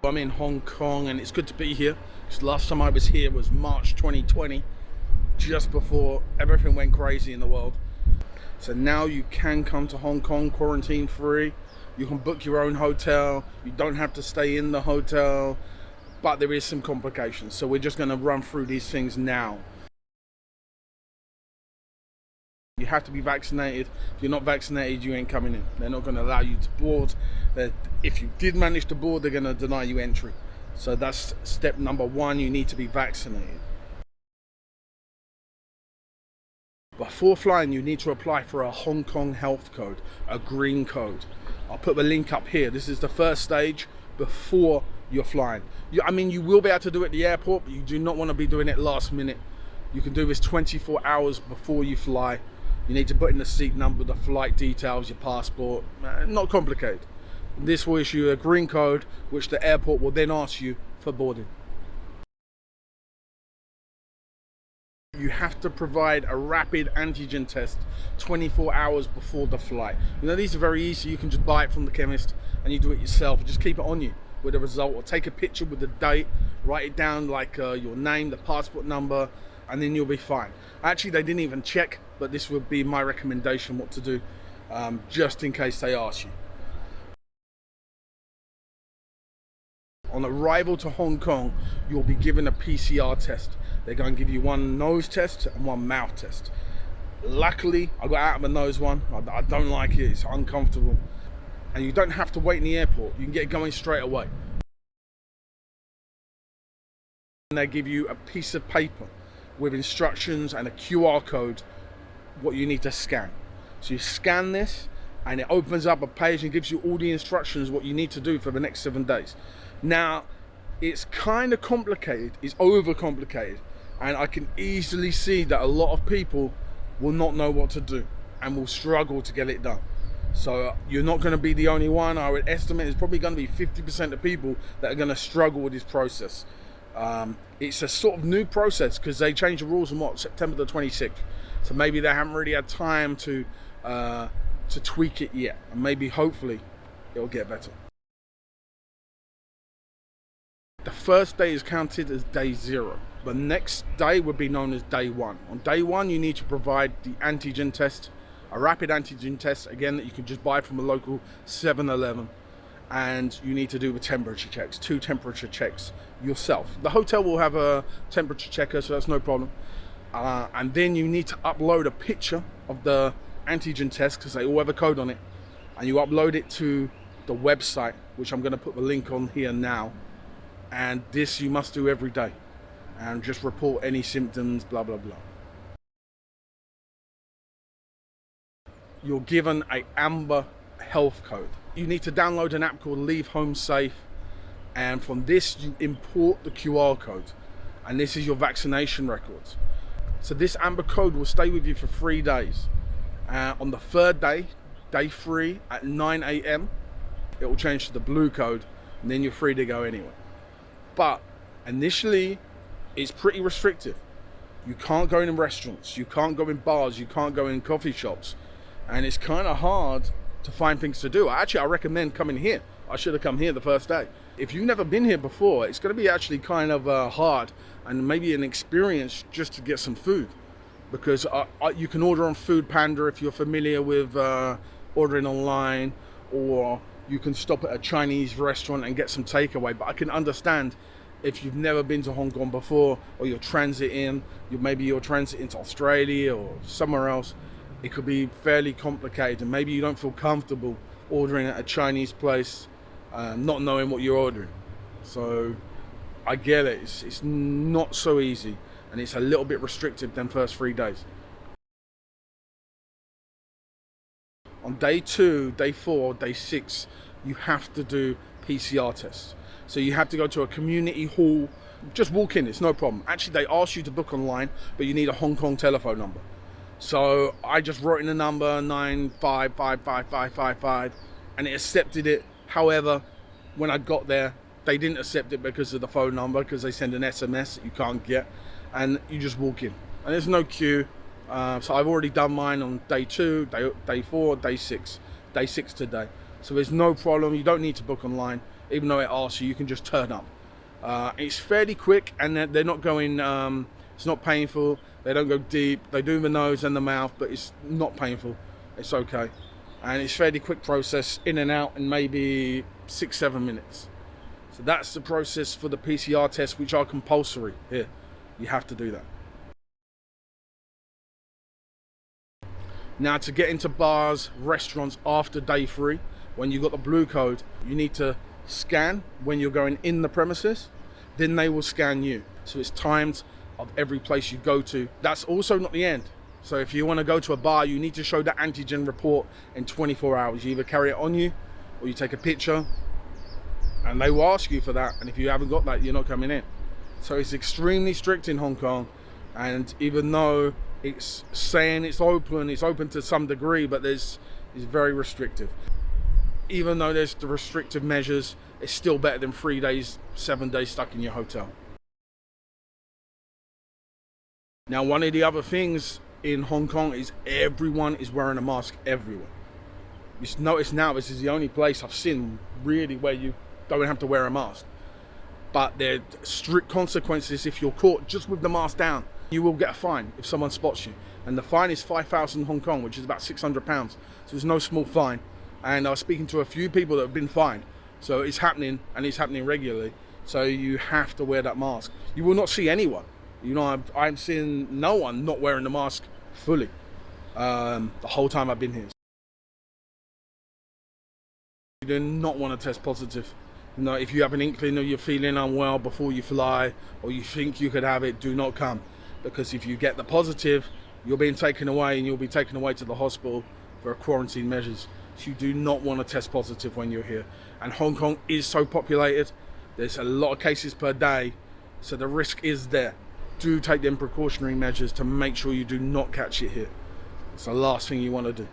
I'm in Hong Kong and it's good to be here. Because last time I was here was March 2020, just before everything went crazy in the world. So now you can come to Hong Kong quarantine free. You can book your own hotel. You don't have to stay in the hotel, but there is some complications. So we're just going to run through these things now. You have to be vaccinated. If you're not vaccinated, you ain't coming in. They're not going to allow you to board. If you did manage to board, they're going to deny you entry. So that's step number one. You need to be vaccinated. Before flying, you need to apply for a Hong Kong health code, a green code. I'll put the link up here. This is the first stage before you're flying. You will be able to do it at the airport, but you do not want to be doing it last minute. You can do this 24 hours before you fly. You need to put in the seat number, the flight details, your passport. Not complicated. This will issue a green code, which the airport will then ask you for boarding. You have to provide a rapid antigen test 24 hours before the flight. These are very easy. You can just buy it from the chemist and you do it yourself. Just keep it on you with the result, or take a picture with the date, write it down like your name, the passport number, and then you'll be fine. Actually, they didn't even check, but this would be my recommendation what to do, just in case they ask you. On arrival to Hong Kong, you'll be given a PCR test. They're going to give you one nose test and one mouth test. Luckily, I got out of the nose one. I don't like it, it's uncomfortable. And you don't have to wait in the airport. You can get going straight away. And they give you a piece of paper with instructions and a QR code, what you need to scan. So you scan this and it opens up a page and gives you all the instructions what you need to do for the next 7 days. Now, it's kind of complicated, it's overcomplicated, and I can easily see that a lot of people will not know what to do and will struggle to get it done. So you're not going to be the only one. I would estimate it's probably going to be 50% of people that are going to struggle with this process. It's a sort of new process because they changed the rules on September the 26th. So maybe they haven't really had time to tweak it yet, and maybe hopefully it'll get better. The first day is counted as day 0. The next day would be known as day 1. On day 1, you need to provide the antigen test, a rapid antigen test, again, that you can just buy from a local 7-Eleven. And you need to do the temperature checks, 2 temperature checks yourself. The hotel will have a temperature checker, so that's no problem. And then you need to upload a picture of the antigen test, because they all have a code on it. And you upload it to the website, which I'm going to put the link on here now. And this you must do every day. And just report any symptoms, blah, blah, blah. You're given an amber health code. You need to download an app called Leave Home Safe, and from this you import the QR code, and this is your vaccination records. So this amber code will stay with you for 3 days. On the 3rd day, day 3 at 9 AM, it will change to the blue code, and then you're free to go anyway. But initially, it's pretty restrictive. You can't go in restaurants, you can't go in bars, you can't go in coffee shops, and it's kind of hard to find things to do. Actually, I recommend coming here. I should have come here the first day. If you've never been here before, it's going to be actually kind of hard and maybe an experience just to get some food, because you can order on Food Panda if you're familiar with ordering online, or you can stop at a Chinese restaurant and get some takeaway. But I can understand if you've never been to Hong Kong before, or you're transiting, maybe you're transiting to Australia or somewhere else, it could be fairly complicated, and maybe you don't feel comfortable ordering at a Chinese place, not knowing what you're ordering. So I get it, it's not so easy, and it's a little bit restrictive them first 3 days. On day 2, day 4, day 6, you have to do PCR tests. So you have to go to a community hall, just walk in, it's no problem. Actually, they ask you to book online, but you need a Hong Kong telephone number. So I just wrote in the number 9555555, and it accepted it. However, when I got there, they didn't accept it because of the phone number, because they send an SMS that you can't get, and you just walk in. And there's no queue. So I've already done mine on day 2, day 4, day 6. Day 6 today. So there's no problem. You don't need to book online, even though it asks you. You can just turn up. It's fairly quick, and they're not going. It's not painful. They don't go deep. They do the nose and the mouth, but it's not painful. It's okay, and it's fairly quick process, in and out in maybe 6-7 minutes. So that's the process for the PCR tests, which are compulsory here. You have to do that. Now, to get into bars, restaurants after day 3, when you've got the blue code, you need to scan when you're going in the premises, then they will scan you. So it's timed of every place you go to. That's also not the end. So if you want to go to a bar, you need to show the antigen report in 24 hours. You either carry it on you or you take a picture, and they will ask you for that. And if you haven't got that, you're not coming in. So it's extremely strict in Hong Kong. And even though it's saying it's open to some degree, but it's very restrictive. Even though there's the restrictive measures, it's still better than 3 days, 7 days stuck in your hotel. Now, one of the other things in Hong Kong is everyone is wearing a mask everywhere. You notice now, this is the only place I've seen really where you don't have to wear a mask. But there are strict consequences if you're caught just with the mask down. You will get a fine if someone spots you. And the fine is 5,000 Hong Kong, which is about £600. So it's no small fine. And I was speaking to a few people that have been fined. So it's happening, and it's happening regularly. So you have to wear that mask. You will not see anyone. You know, I'm seeing no one not wearing the mask fully the whole time I've been here. You do not want to test positive. You know, if you have an inkling or you're feeling unwell before you fly, or you think you could have it, do not come. Because if you get the positive, you're being taken away, and you'll be taken away to the hospital for quarantine measures. So you do not want to test positive when you're here. And Hong Kong is so populated, there's a lot of cases per day, so the risk is there. Do take them precautionary measures to make sure you do not catch it here. It's the last thing you want to do.